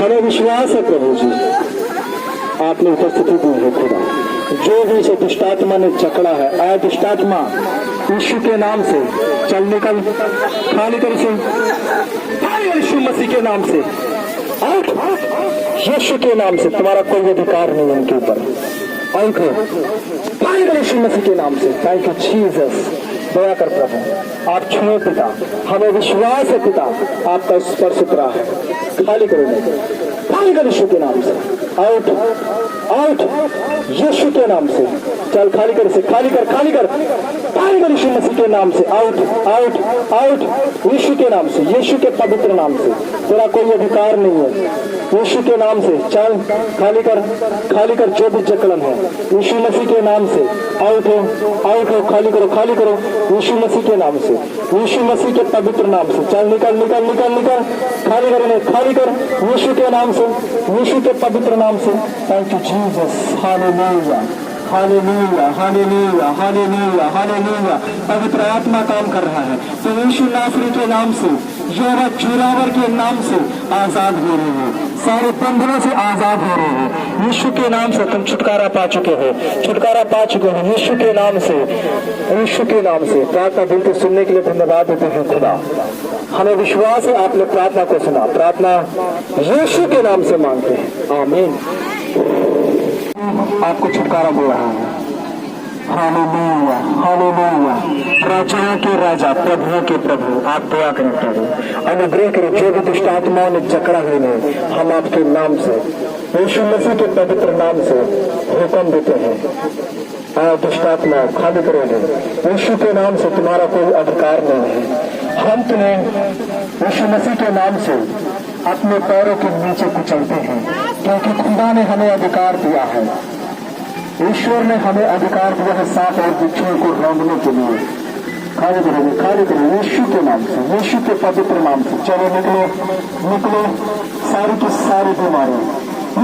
हमें विश्वास है प्रभु जी, आपने उपस्थिति दी है खुदा। जो भी इसे दुष्टात्मा ने जकड़ा है, आया दुष्टात्मा यीशु के नाम से चल निकल, खाली कर से, यीशु मसीह के नाम से आउट, यीशु के नाम से। तुम्हारा कोई अधिकार नहीं उनके ऊपर। आउट यीशु मसीह के नाम से। Thank you Jesus. दया कर प्रभु, आप छुए पिता, हमें विश्वास है पिता आपका स्पर्श उतरा है। खाली करो, खाली कर यीशु के नाम से। आउट आउट यीशु के नाम से। चल खाली कर इसे, खाली कर, खाली कर, खाली कर यीशु मसीह के नाम से। आउट आउट आउट यीशु के नाम से, यीशु के पवित्र नाम से। तेरा कोई अधिकार नहीं है यीशु के नाम से। चल खाली कर, खाली कर जो भी जकड़न है यीशु मसीह के नाम से। आउट हो, आउट हो, खाली करो, खाली करो यीशु मसीह के नाम से, यीशु मसीह के पवित्र नाम से। चल निकल निकल निकल निकल, खाली कर इन्हें, खाली कर यीशु के नाम से, यीशु के पवित्र नाम से। Thank you Jesus. Hallelujah hallelujah hallelujah hallelujah hallelujah. पवित्र आत्मा काम कर रहा है। तो यीशु नासरी के नाम से, यहोवा जोरावर के नाम से आजाद हो रहे हो, सारे बंधनों से आजाद हो रहे हो। यीशु के नाम से तुम छुटकारा पा चुके हो, छुटकारा पा चुके हो यीशु के नाम से, यीशु के नाम से। प्रार्थना बिल्कुल सुनने के लिए धन्यवाद देते हैं खुदा। हमें विश्वास है आपने प्रार्थना को सुना। प्रार्थना यीशु के नाम से मांगते हैं, आमीन। आपको छुटकारा दे रहा है। Hallelujah hallelujah. राजाओं के राजा, प्रभुओं के प्रभु, आप दया करें प्रभु, अनुग्रह करें। जो भी दुष्ट आत्माओं ने जकड़ा हुए ने, हम आपके नाम से, यीशु मसीह के पवित्र नाम से हुक्म देते हैं, आया दुष्ट आत्मा खाली करोगे। यीशु के नाम से तुम्हारा कोई अधिकार नहीं है। हम तुम्हें यीशु मसीह के नाम से अपने पैरों के नीचे कुचलते हैं, क्योंकि खुदा ने हमें अधिकार दिया है। ईश्वर ने हमें अधिकार दिया है सांप और बिच्छुओं को रौंदने के लिए। खाली करोगे, खाली करो यीशु के नाम से, यीशु के पवित्र नाम से। चलो निकलो निकलो, सारी की सारी बीमारी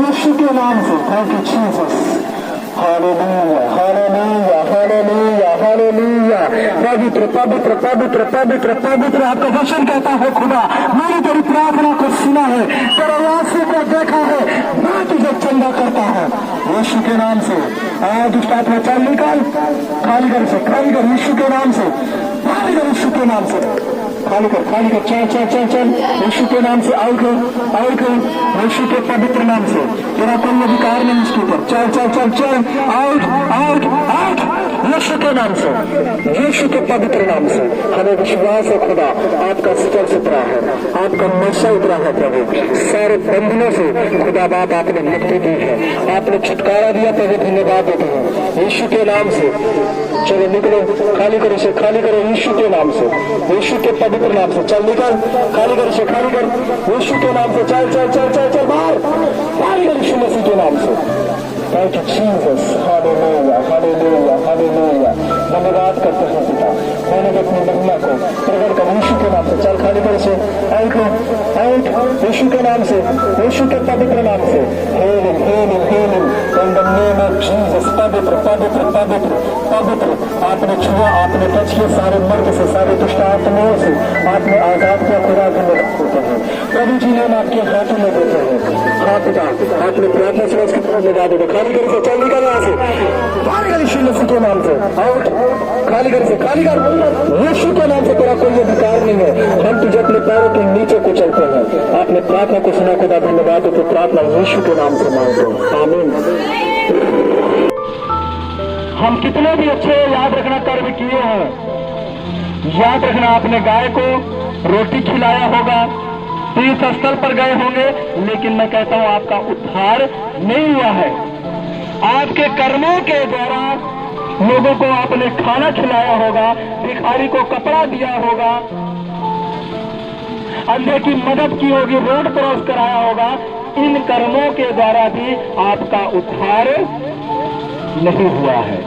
यीशु के नाम से। Thank you Jesus. Hallelujah hallelujah hallelujah hallelujah. पवित्र पवित्र पवित्र पवित्र पवित्र आपका वचन कहता है खुदा, मैंने तेरी प्रार्थना को सुना है, तेरे आंसू को देखा है, मैं तुझे चंगा करता है यीशु के नाम से। आया दुष्ट आत्मा चल निकाल, खाली कर से, खाली कर यीशु के नाम से, खाली कर यीशु के नाम से, खाली कर, खाली कर। चल चल चल चल यीशु के नाम से। आउट हो, आउट हो यीशु के पवित्र नाम से। तेरा कोई अधिकार नहीं इसके ऊपर। चल चल चल चल, आउट आउट आउट यीशु के नाम से, यीशु के पवित्र नाम से। हमें विश्वास है खुदा आपका स्पर्श उतरा है, आपका नशा उतरा है प्रभु। सारे बंधनों से खुदा बाप आपने मुक्ति दी है, आपने छुटकारा दिया प्रभु। धन्यवाद देते हैं यीशु के नाम से। चलो निकलो, खाली करो से, खाली करो यीशु के नाम से, यीशु के पवित्र नाम से। चल निकल, खाली कर से, खाली कर यीशु के नाम से। चल चल चल चल चल बाहर, खाली कर यीशु मसीह के नाम से। Thank you Jesus. Hallelujah hallelujah hallelujah. धन्यवाद करते हैं पिता, मैंने अपनी महिमा को प्रकट कर यीशु के नाम से। चल खाली कर से, आउट आउट यीशु के नाम से, यीशु के पवित्र नाम से। Healing healing healing in the name of Jesus. पवित्र पवित्र पवित्र पवित्र आपने छुआ, आपने टच किया सारे मर्द से, सारे दुष्ट आत्माओं से आपने आजाद किया। खुदा धन्यवाद देते हैं प्रभु जी, हम आपके हाथों में देते हैं। हाँ पिता, आपने प्रार्थना से उसके धन्यवाद देते। खाली कर से, चल निकल यहाँ से, खाली कर यीशु मसीह के नाम से। आउट खाली कर से, खाली कर यीशु के नाम से। तेरा कोई अधिकार नहीं है। हम तुझे अपने पैरों के नीचे कुचलते हैं। आपने प्रार्थना को सुना खुदा धन्यवाद देते। प्रार्थना यीशु के नाम से मांगते, आमीन। हम कितने भी अच्छे याद रखना कर्म किए हैं, याद रखना आपने गाय को रोटी खिलाया होगा, तीर्थ स्थल पर गए होंगे, लेकिन मैं कहता हूं आपका उद्धार नहीं हुआ है। आपके कर्मों के द्वारा लोगों को आपने खाना खिलाया होगा, भिखारी को कपड़ा दिया होगा, अंधे की मदद की होगी, रोड क्रॉस कराया होगा। इन कर्मों के द्वारा भी आपका उद्धार नहीं हुआ है।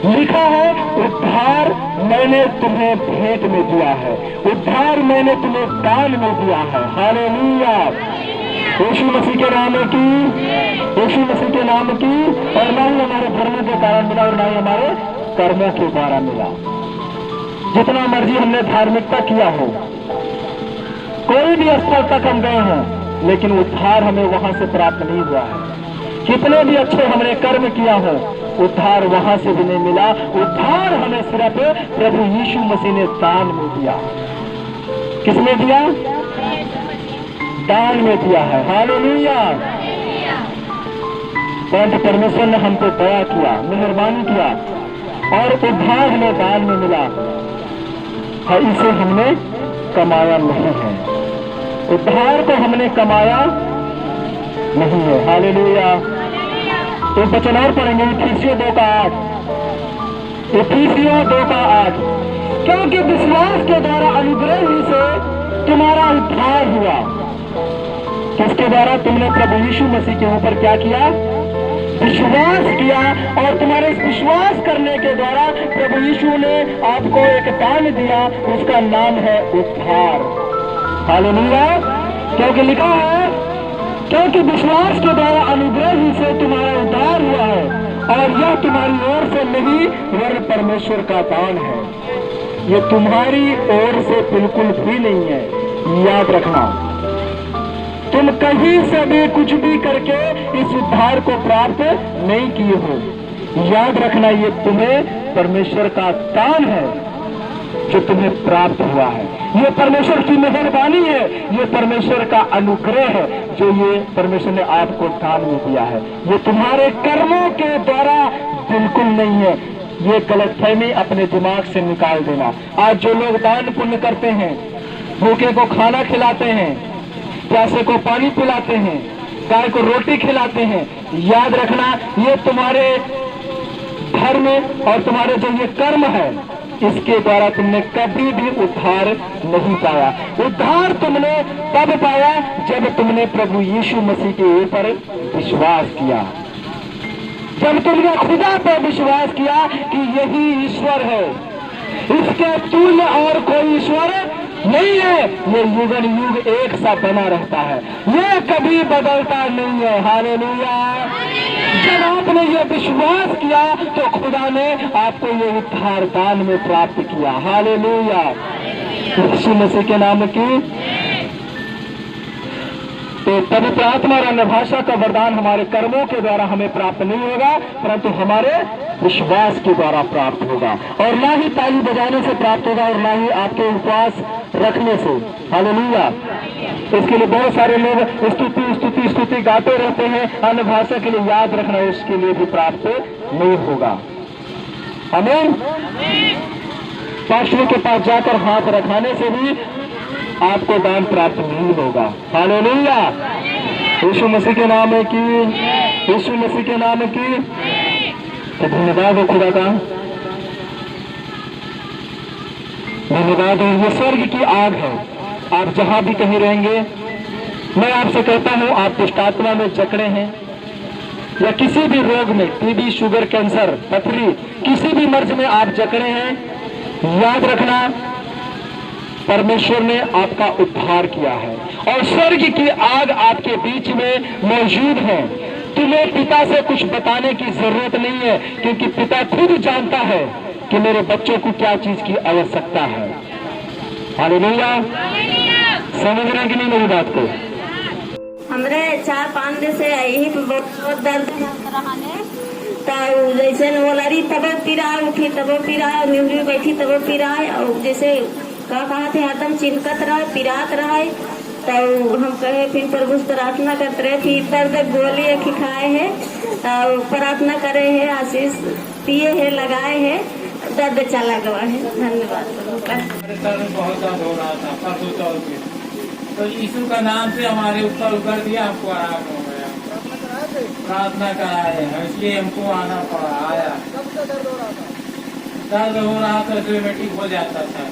लिखा है उद्धार मैंने तुम्हें भेंट में दिया है, उद्धार मैंने तुम्हें दान में दिया है। हालेलुया। यीशु मसीह के नाम की, यीशु मसीह के नाम की। और ना ही हमारे धर्मों के कारण मिला और ना ही हमारे कर्मों के द्वारा मिला। जितना मर्जी हमने धार्मिकता किया हो, कोई भी स्थल तक हम गए हैं, लेकिन उद्धार हमें वहां से प्राप्त नहीं हुआ है। कितने भी अच्छे हमने कर्म किया हो, उद्धार वहां से भी नहीं मिला। उद्धार हमें सिर्फ प्रभु यीशु मसीह ने दान में दिया। किसने दिया? दान में दिया है। हालेलुया। परंतु परमेश्वर ने हम पे दया किया, मेहरबानी किया और उद्धार हमें दान में मिला है। इसे हमने कमाया नहीं है, उद्धार को हमने कमाया नहीं है। हालेलुया। तो वचन और पढ़ेंगे इफिसियों 2:8। इफिसियों 2:8। क्योंकि विश्वास के द्वारा अनुग्रह ही से तुम्हारा उद्धार हुआ। किसके द्वारा? तुमने प्रभु यीशु मसीह के ऊपर क्या किया? विश्वास किया, और तुम्हारे इस विश्वास करने के द्वारा प्रभु यीशु ने आपको एक दान दिया, उसका नाम है उद्धार। हालेलुया। क्योंकि लिखा है, क्योंकि विश्वास के द्वारा अनुग्रह ही से तुम्हारा उद्धार हुआ है, और यह तुम्हारी ओर से नहीं वरन परमेश्वर का दान है। ये तुम्हारी ओर से बिल्कुल भी नहीं है, याद रखना। तुम कहीं से भी कुछ भी करके इस उद्धार को प्राप्त नहीं किए हो। याद रखना, ये तुम्हें परमेश्वर का दान है जो तुम्हें प्राप्त हुआ है। ये परमेश्वर की मेहरबानी है, ये परमेश्वर का अनुग्रह है जो ये परमेश्वर ने आपको दान में दिया है। ये तुम्हारे कर्मों के द्वारा बिल्कुल नहीं है। ये गलतफहमी अपने दिमाग से निकाल देना। आज जो लोग दान पुण्य करते हैं, भूखे को खाना खिलाते हैं, प्यासे को पानी पिलाते हैं, गाय को रोटी खिलाते हैं, याद रखना, ये तुम्हारे धर्म और तुम्हारे जो ये कर्म है, इसके द्वारा तुमने कभी भी उद्धार नहीं पाया। उद्धार तुमने तब पाया जब तुमने प्रभु यीशु मसीह के ऊपर विश्वास किया, जब तुमने खुदा पर विश्वास किया कि यही ईश्वर है, इसके तुल्य और कोई ईश्वर नहीं है। ये युगन युग एक सा बना रहता है, ये कभी बदलता नहीं है। हालेलुया। जब आपने ये विश्वास किया तो खुदा ने आपको ये उद्धार दान में प्राप्त किया। हालेलुया। यीशु मसीह के नाम की। तो पवित्र आत्मा और अन्य भाषा का वरदान हमारे कर्मों के द्वारा हमें प्राप्त नहीं होगा, परंतु हमारे विश्वास के द्वारा प्राप्त होगा। और ना ही ताली बजाने से प्राप्त होगा, और ना ही आपके उपवास रखने से। हालेलुया। इसके लिए बहुत सारे लोग स्तुति स्तुति स्तुति गाते रहते हैं, अन्य भाषा के लिए याद रखना उसके लिए भी प्राप्त नहीं होगा। आमीन। पास्टर के पास जाकर हाथ रखाने से भी आपको दान प्राप्त नहीं होगा। हालेलुया। यीशु मसीह के नाम है कि, यीशु मसीह के नाम है कि। तो धन्यवाद हो खुदा का, धन्यवाद हो। ये स्वर्ग की आग है। आप जहां भी कहीं रहेंगे, मैं आपसे कहता हूं, आप दुष्टात्मा में जकड़े हैं या किसी भी रोग में, टीबी, शुगर, कैंसर, पथरी, किसी भी मर्ज में आप जकड़े हैं, याद रखना परमेश्वर ने आपका उद्धार किया है और स्वर्ग की आग आपके बीच में मौजूद है। तुम्हें पिता से कुछ बताने की जरूरत नहीं है, क्योंकि पिता खुद जानता है कि मेरे बच्चों को क्या चीज की आवश्यकता है। हालेलुया। समझ रहे कि नहीं मेरी बात को? हमरे 4-5 दिन से यही बहुत दर्द रहा है। तो जैसे नोलरी तबो पीरा, उठी तबो पीरा, न्यूरी बैठी तबो पीरा, और जैसे कहा थे हरदम चिंकत रहे, पिरात रहे। तो हम कहे फिर प्रभु प्रार्थना करते रहे, फिर दर्द गोली खाए है, तो प्रार्थना करे है, आशीष पिए है, लगाए है, दर्द चला गया है। धन्यवाद। बहुत दर्द हो रहा था परसों चौथ में, तो यीशु का नाम से हमारे ऊपर उतर दिया, हमको आराम हो गया। प्रार्थना कराए हैं, इसलिए हमको आना पड़ा। आया दर्द हो रहा था, ऑटोमेटिक हो जाता था।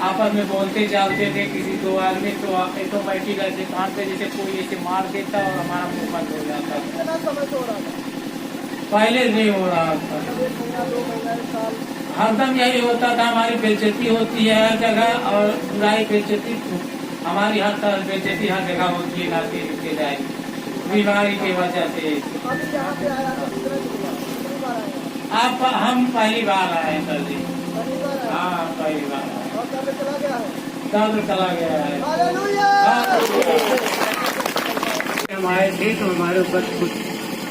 आपस में बोलते चालते थे, किसी दो आदमी तो ऑटोमेटिक ऐसे कान पे जैसे कोई ऐसे मार देता और हमारा मुंह बंद हो जाता। पहले नहीं हो रहा था, हरदम यही होता था। हमारी बेइज्जती होती है हर जगह, और बुराई बेइज्जती हमारी हर तरह बेइज्जती हर जगह होती है, नाती के जाए बीमारी की वजह से। आप हम पहली बार आए सर जी। हाँ पहली बार। दर्द चला गया है। आए थे तो हमारे ऊपर कुछ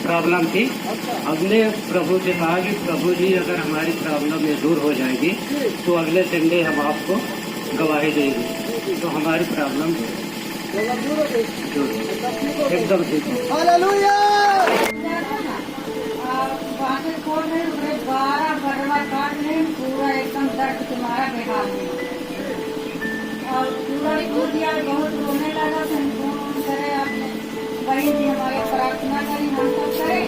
प्रॉब्लम थी। हमने प्रभु से कहा कि प्रभु जी अगर हमारी प्रॉब्लम ये दूर हो जाएगी तो अगले संडे हम आपको गवाही देंगे, तो हमारी प्रॉब्लम एकदम ठीक हो। खोल रहे हैं, 12 बरवा काट रहे हैं, पूरा एकदम दर्द तुम्हारा बेहाल है और पूरा टूट गया। बहुत रोने लगा, फोन करे आपने बहन जी हमारे प्रार्थना करी, हम सब करे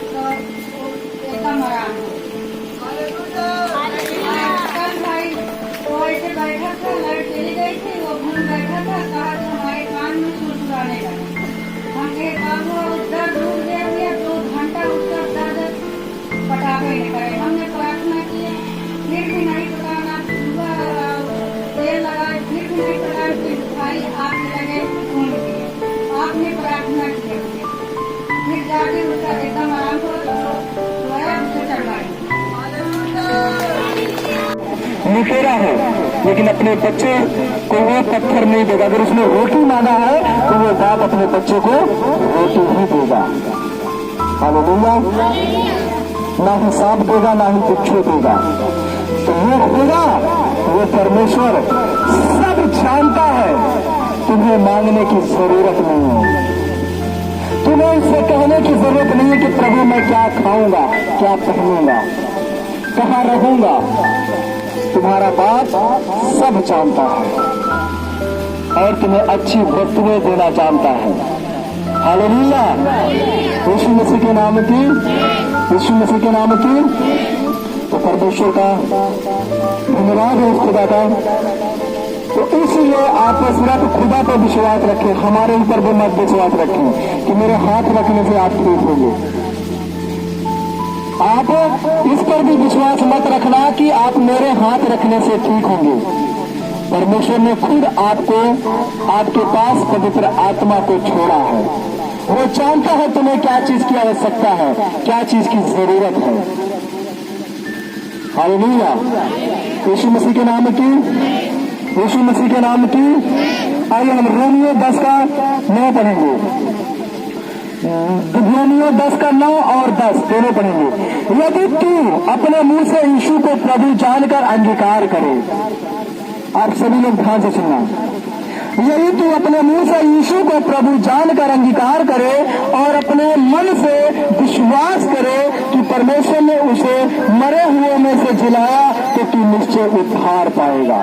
तो एकदम आराम हो। भाई वो ऐसे बैठा था, लाइट चली गई थी, वो घूम बैठा था, कहा तो हमारे कान में सुरसुराने लगा। हम कहे बाबू दर्द दूर गया हुआ, 2 घंटा उसका दर्द पटाखे नहीं करे। हमने प्रार्थना की, फिर भी नहीं पटाना, तेल लगाए, फिर भी नहीं पटाए, फिर भाई आग लगे खून की। आपने प्रार्थना की, फिर जाके उसका एकदम आराम हो गया, उसे चढ़वाई। लुटेरा है लेकिन अपने बच्चे को वो पत्थर नहीं देगा। अगर उसने रोटी मांगा है तो वो बाप अपने बच्चे को रोटी ही देगा। हालेलुया। ना ही सांप देगा, ना ही बिच्छू देगा। तो वो देगा, वो परमेश्वर सब जानता है। तुम्हें मांगने की जरूरत नहीं है, तुम्हें इससे कहने की जरूरत नहीं है कि प्रभु मैं क्या खाऊंगा, क्या पहनूंगा, कहाँ रहूंगा। तुम्हारा बाप सब जानता है और तुम्हें अच्छी वस्तुएं देना जानता है। हालेलुया। यीशु मसीह के नाम की, यीशु मसीह के नाम की। तो परमेश्वर का धन्यवाद है, उस खुदा का। तो इसलिए आप सिर्फ खुदा पर विश्वास रखें, हमारे ऊपर भी मत विश्वास रखें कि मेरे हाथ रखने से आप ठीक होंगे। आप इस पर भी विश्वास मत रखना कि आप मेरे हाथ रखने से ठीक होंगे। परमेश्वर ने खुद आपको, आपके पास पवित्र आत्मा को छोड़ा है। वो जानता है तुम्हें क्या चीज की आवश्यकता है, क्या चीज की जरूरत है। हालेलुया। यीशु मसीह के नाम की, यीशु मसीह के नाम की। आइए हम रोमियो 10 का 9 पढ़ेंगे। रोमियो 10 का 9 और 10 दोनों पढ़ेंगे। यदि तू अपने मुंह से यीशु को प्रभु जानकर अंगीकार करे, आप सभी लोग ध्यान से सुनना, यदि तू अपने मुंह से यीशु को प्रभु जानकर अंगीकार करे और अपने मन से विश्वास करे कि परमेश्वर ने उसे मरे हुए में से जिलाया, तो तू निश्चय उद्धार पाएगा।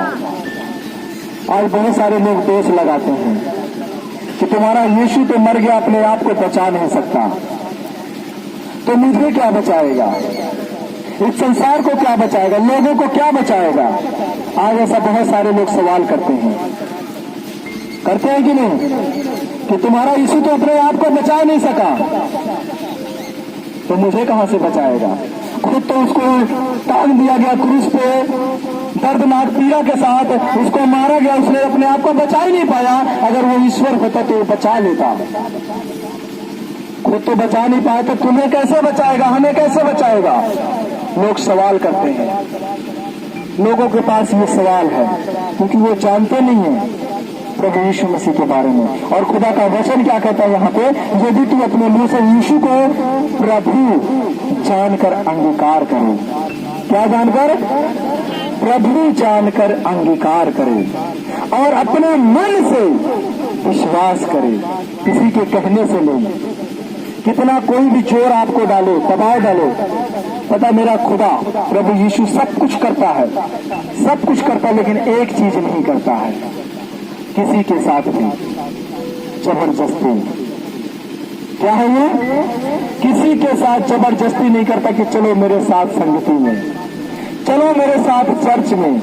आज बहुत सारे लोग दोष लगाते हैं कि तुम्हारा यीशु तो मर गया, अपने आप को बचा नहीं सकता, तो मुझे क्या बचाएगा, इस संसार को क्या बचाएगा, लोगों को क्या बचाएगा। आज ऐसा बहुत सारे लोग सवाल करते हैं कि नहीं, कि तुम्हारा यीशु तो अपने आप को बचा नहीं सका, तो मुझे कहां से बचाएगा। खुद तो उसको टांग दिया गया क्रूस पे, दर्दनाक पीड़ा के साथ उसको मारा गया, उसने अपने आप को बचा ही नहीं पाया। अगर वो ईश्वर होता तो बचा लेता, खुद तो बचा नहीं पाया तो तुम्हें कैसे बचाएगा, हमें कैसे बचाएगा। लोग सवाल करते हैं, लोगों के पास ये सवाल है क्योंकि वो जानते नहीं है प्रभु यीशु मसीह के बारे में। और खुदा का वचन क्या कहता है यहाँ पे, यदि तू अपने मुंह से यीशु को प्रभु जानकर अंगीकार करे, क्या जानकर, प्रभु जानकर अंगीकार करे और अपने मन से विश्वास करे, किसी के कहने से नहीं। कितना कोई भी जोर आपको डाले, दबाव डाले, पता मेरा खुदा प्रभु यीशु सब कुछ करता है, सब कुछ करता है, लेकिन एक चीज नहीं करता है, किसी के साथ भी जबरदस्ती। क्या है ये, किसी के साथ जबरदस्ती नहीं करता कि चलो मेरे साथ संगति में, चलो मेरे साथ चर्च में।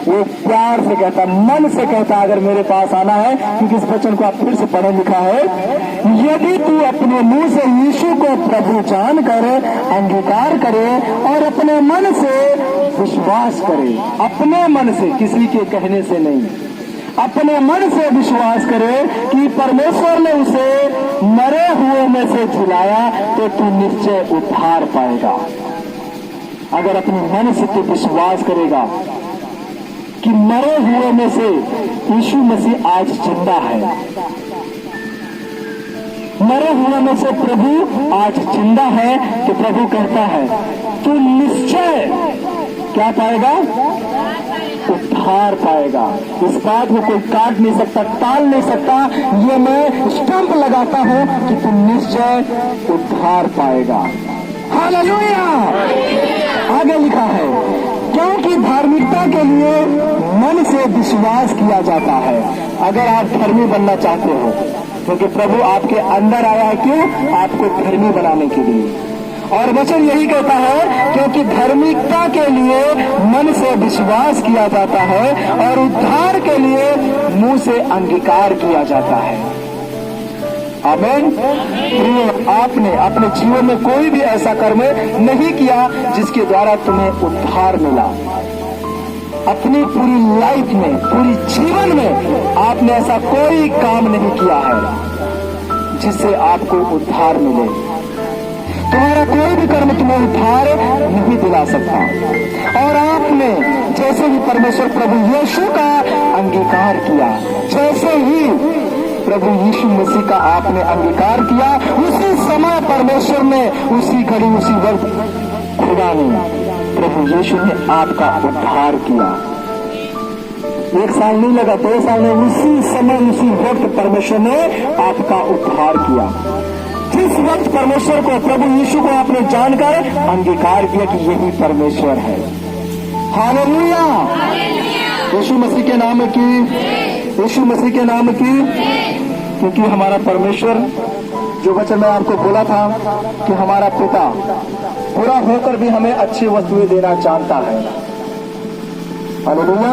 वो प्यार से कहता, मन से कहता, अगर मेरे पास आना है, क्योंकि इस वचन को आप फिर से पढ़े, लिखा है, यदि तू अपने मुंह से यीशु को प्रभु जानकर अंगीकार करे और अपने मन से विश्वास करे, अपने मन से, किसी के कहने से नहीं, अपने मन से विश्वास करे कि परमेश्वर ने उसे मरे हुए में से जिलाया, तो तू निश्चय उद्धार पाएगा। अगर अपने मन से तू विश्वास करेगा कि मरे हुए में से यीशु मसीह आज जिंदा है, मरे हुए में से प्रभु आज जिंदा है, तो प्रभु कहता है तू निश्चय क्या पाएगा? उद्धार पाएगा। इस बात को कोई काट नहीं सकता, टाल नहीं सकता। ये मैं स्टंप लगाता हूं कि तुम निश्चय उद्धार पाएगा। हालेलुया। आगे लिखा है क्योंकि धार्मिकता के लिए मन से विश्वास किया जाता है। अगर आप धर्मी बनना चाहते हो, क्योंकि प्रभु आपके अंदर आया है, क्यों? आपको धर्मी बनाने के लिए। और वचन यही कहता है क्योंकि धार्मिकता के लिए मन से विश्वास किया जाता है और उद्धार के लिए मुंह से अंगीकार किया जाता है। आमीन। प्रिय, आपने अपने जीवन में कोई भी ऐसा कर्म नहीं किया जिसके द्वारा तुम्हें उद्धार मिला। अपनी पूरी लाइफ में, पूरी जीवन में आपने ऐसा कोई काम नहीं किया है जिससे आपको उद्धार मिले। तुम्हारा कोई भी कर्म तुम्हें उद्धार नहीं दिला सकता। और आपने जैसे ही परमेश्वर प्रभु यीशु का अंगीकार किया, जैसे ही प्रभु यीशु मसीह का आपने अंगीकार किया, उसी समय परमेश्वर ने, उसी घड़ी, उसी वक्त खुदा ने, प्रभु यीशु ने आपका उद्धार किया। 1 साल नहीं लगा, 2 साल में, उसी समय, उसी वक्त परमेश्वर ने आपका उद्धार किया। जिस वक्त परमेश्वर को, प्रभु यीशु को आपने जानकर अंगीकार किया कि यही परमेश्वर है। हालेलुया। यीशु मसीह के नाम की, यीशु मसीह के नाम की। क्योंकि हमारा परमेश्वर, जो वचन मैं आपको बोला था कि हमारा पिता बुरा होकर भी हमें अच्छी वस्तुएं देना जानता है। हालेलुया।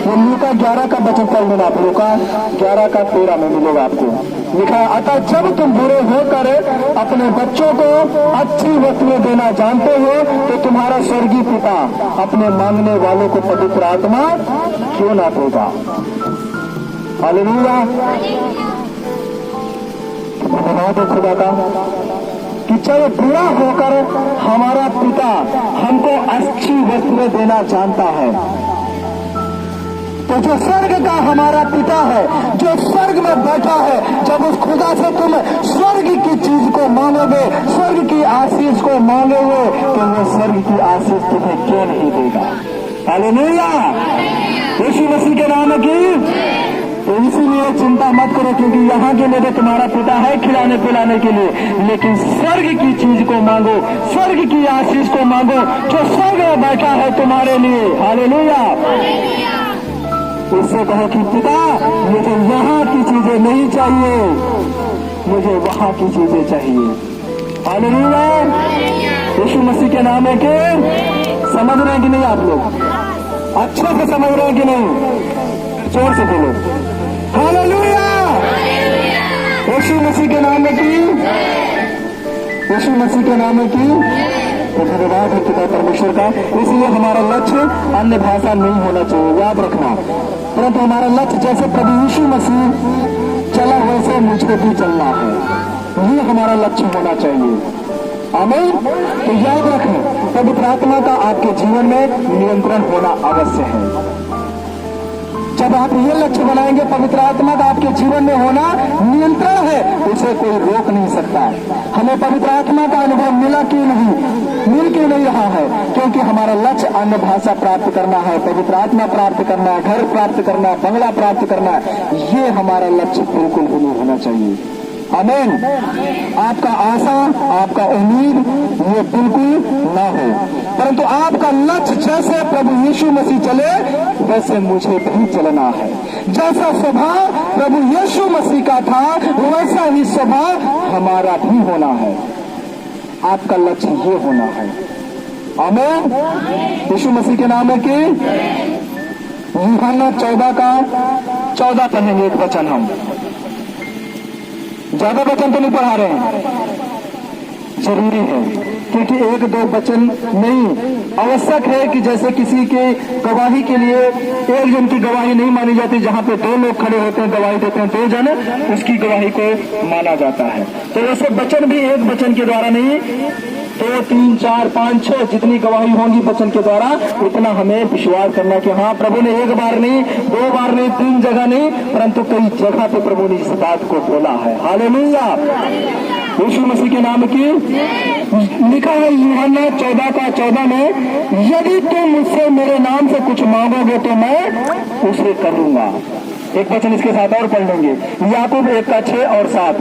वो लूका 11 का वचन पढ़ लेना आप। लूका 11 का 13 में मिलेगा आपको। लिखा है अतः जब तुम बुरे होकर अपने बच्चों को अच्छी वस्तुएं देना जानते हो, तो तुम्हारा स्वर्गीय पिता अपने मांगने वालों को पवित्र आत्मा क्यों ना देगा। हालेलुया। धन्यवाद खुदा का कि जब बुरा होकर हमारा पिता हमको अच्छी वस्तुएं देना जानता है, तो जो स्वर्ग का हमारा पिता है, जो स्वर्ग में बैठा है, जब उस खुदा से तुम स्वर्ग की चीज को मांगोगे, स्वर्ग की आशीष को मांगोगे, तो वो स्वर्ग की आशीष तुम्हें क्यों नहीं देगा। हालेलुया। यीशु मसीह के नाम की। तो इसीलिए चिंता मत करो, क्योंकि यहाँ के लिए तुम्हारा पिता है खिलाने पिलाने के लिए, लेकिन स्वर्ग की चीज को मांगो, स्वर्ग की आशीष को मांगो, जो स्वर्ग में बैठा है तुम्हारे लिए। हालेलुया। उससे कहो कि पिता मुझे यहाँ की चीजें नहीं चाहिए, मुझे वहाँ की चीजें चाहिए। हालेलुया। यीशु मसीह के नाम है कि समझ रहे हैं कि नहीं आप लोग? अच्छे से समझ रहे हैं कि नहीं? जोर से बोलो हालेलुया। यीशु मसीह के नाम में की, यीशु मसीह के नाम में की। तो धन्यवाद है पिता परमेश्वर का। इसलिए हमारा लक्ष्य अन्य भाषा नहीं होना चाहिए, याद रखना। परंतु हमारा लक्ष्य जैसे प्रभु यीशु मसीह चला वैसे मुझको भी चलना है, ये हमारा लक्ष्य होना चाहिए। आमीन। तो याद रखें, पवित्र आत्मा का आपके जीवन में नियंत्रण होना आवश्यक है। जब आप ये लक्ष्य बनाएंगे, पवित्र आत्मा का आपके जीवन में होना नियंत्रण है, उसे कोई रोक नहीं सकता। हमें पवित्र आत्मा का अनुभव मिला कि नहीं, मिल के नहीं रहा है, क्योंकि हमारा लक्ष्य अन्य भाषा प्राप्त करना है, पवित्र आत्मा प्राप्त करना है, घर प्राप्त करना है, बंगला प्राप्त करना है। ये हमारा लक्ष्य बिल्कुल भी नहीं होना चाहिए। आमीन। आपका आशा, आपका उम्मीद ये बिल्कुल ना हो, परंतु आपका लक्ष्य जैसे प्रभु यीशु मसीह चले वैसे मुझे भी चलना है। जैसा स्वभाव प्रभु यीशु मसीह का था, वैसा ही स्वभाव हमारा भी होना है। आपका लक्ष्य ये होना है। आमीन। यीशु मसीह के नाम है कि यूहन्ना 14 का 14 पढ़ेंगे एक वचन। हम ज्यादा वचन तो नहीं पढ़ा रहे हैं, जरूरी है, क्योंकि 1-2 वचन नहीं। आवश्यक है कि जैसे किसी के गवाही के लिए एक जन की गवाही नहीं मानी जाती, जहाँ पे 2 लोग खड़े होते हैं गवाही देते हैं, 2 जन उसकी गवाही को माना जाता है। तो वैसे वचन भी एक वचन के द्वारा नहीं 2, 3, 4, 5, 6 जितनी गवाही होंगी वचन के द्वारा, उतना हमें विश्वास करना कि हाँ प्रभु ने एक बार नहीं, 2 बार नहीं, 3 जगह नहीं, परंतु कई जगह पे प्रभु ने इस बात को बोला है। हालेलुया, यीशु मसीह के नाम की। लिखा है यूहन्ना 14:14 में, यदि तुम मुझसे मेरे नाम से कुछ मांगोगे तो मैं उसे करूंगा। एक वचन इसके साथ और पढ़ लेंगे, याकूब 1:6 और 7।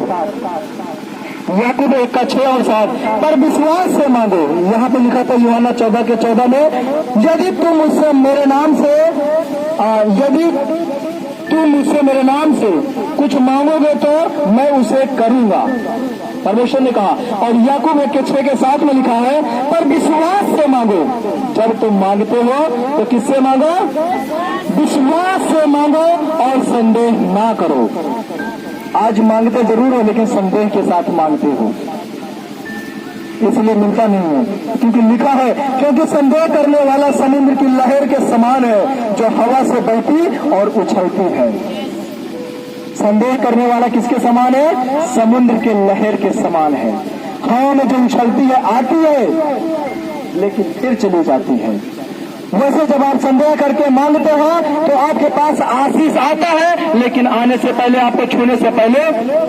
याकूब 1:6 और 7, पर विश्वास से मांगो। यहाँ पे लिखा था यूहन्ना 14:14 में, यदि तुम मुझसे मेरे नाम से कुछ मांगोगे तो मैं उसे करूंगा, परमेश्वर ने कहा। और याकूब 1:6 के 7 में लिखा है, पर विश्वास से मांगो। जब तुम मांगते हो तो किससे मांगो? विश्वास से मांगो और संदेह ना करो। आज मांगते जरूर हो लेकिन संदेह के साथ मांगते हो, इसलिए मिलता नहीं है। क्योंकि लिखा है, क्योंकि संदेह करने वाला समुद्र की लहर के समान है, जो हवा से बहती और उछलती है। संदेह करने वाला किसके समान है? समुद्र के लहर के समान है। हवा में जो उछलती है, आती है लेकिन फिर चली जाती है। वैसे जब आप संदेह करके मांगते हो तो आपके पास आशीष आता है, लेकिन आने से पहले, आपको छूने से पहले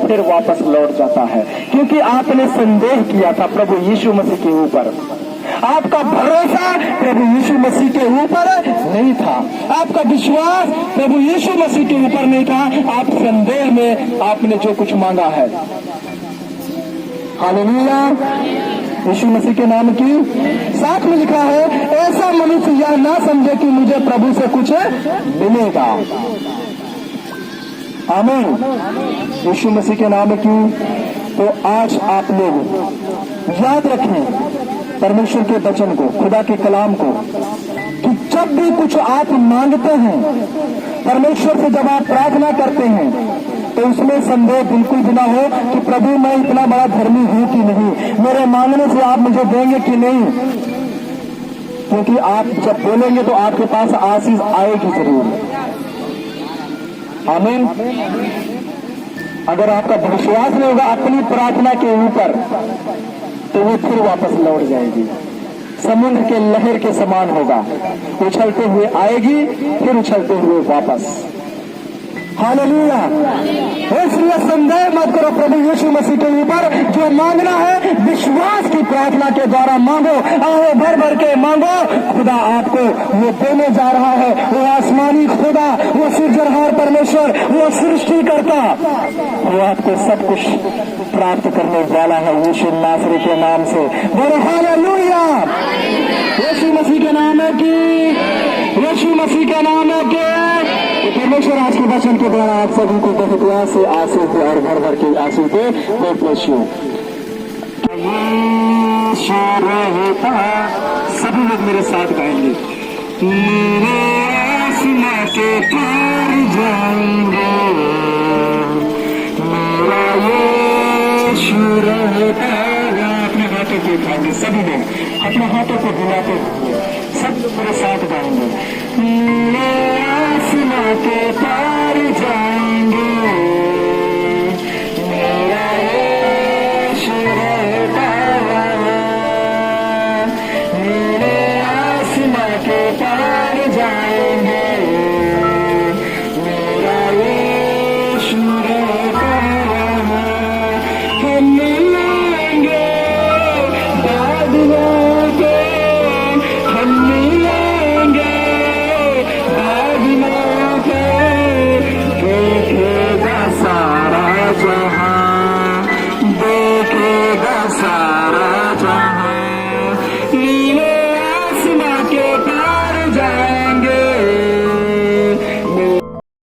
फिर वापस लौट जाता है, क्योंकि आपने संदेह किया था प्रभु यीशु मसीह के ऊपर। आपका भरोसा प्रभु यीशु मसीह के ऊपर नहीं था, आपका विश्वास प्रभु यीशु मसीह के ऊपर नहीं था। आप संदेह में आपने जो कुछ मांगा है। हालेलुया, यीशु मसीह के नाम की। साथ में लिखा है, ऐसा मनुष्य यह ना समझे कि मुझे प्रभु से कुछ मिलेगा। आमीन, यीशु मसीह के नाम की। तो आज आप लोग याद रखें परमेश्वर के वचन को, खुदा के कलाम को, कि जब भी कुछ आप मांगते हैं, परमेश्वर से जब आप प्रार्थना करते हैं, तो उसमें संदेह बिल्कुल भी ना हो कि प्रभु मैं इतना बड़ा धर्मी हूं कि नहीं, मेरे मांगने से आप मुझे देंगे कि नहीं। क्योंकि आप जब बोलेंगे तो आपके पास आशीष आएगी जरूर। आमीन। अगर आपका विश्वास नहीं होगा अपनी प्रार्थना के ऊपर, तो वो फिर वापस लौट जाएगी, समुद्र के लहर के समान होगा, उछलते हुए आएगी फिर उछलते हुए वापस। हालेलुया। इसलिए संदेह मत करो प्रभु यीशु मसीह के ऊपर। जो मांगना है विश्वास की प्रार्थना के द्वारा मांगो, आओ भर भर के मांगो, खुदा आपको वो देने जा रहा है। वो आसमानी खुदा, वो सृजनहार परमेश्वर, वो सृष्टि करता, वो आपको सब कुछ प्राप्त करने वाला है यीशु नासरी के नाम से। बोलो हालेलुया, यीशु मसीह के नाम है कि, यीशु मसीह के नाम है कि। परमेश्वर आज के वचन के द्वारा आप सभी को बहुत प्यार से आशीष दे और भर भर के आशीष दे। God bless you. सभी लोग मेरे साथ गाएंगे, मेरे आसमां के पार जाएंगे, मेरा यीशु रहता है। अपने हाथों को उठाएंगे सभी लोग, अपने हाथों को हिलाते हुए सब लोग मेरे साथ गाएंगे, मेरे आसमां के पार जाएंगे, मेरा यीशु रहता है, मेरे आसमां के पार जाएंगे, मेरा यीशु रहता है। हम मिलेंगे बादलों के, हम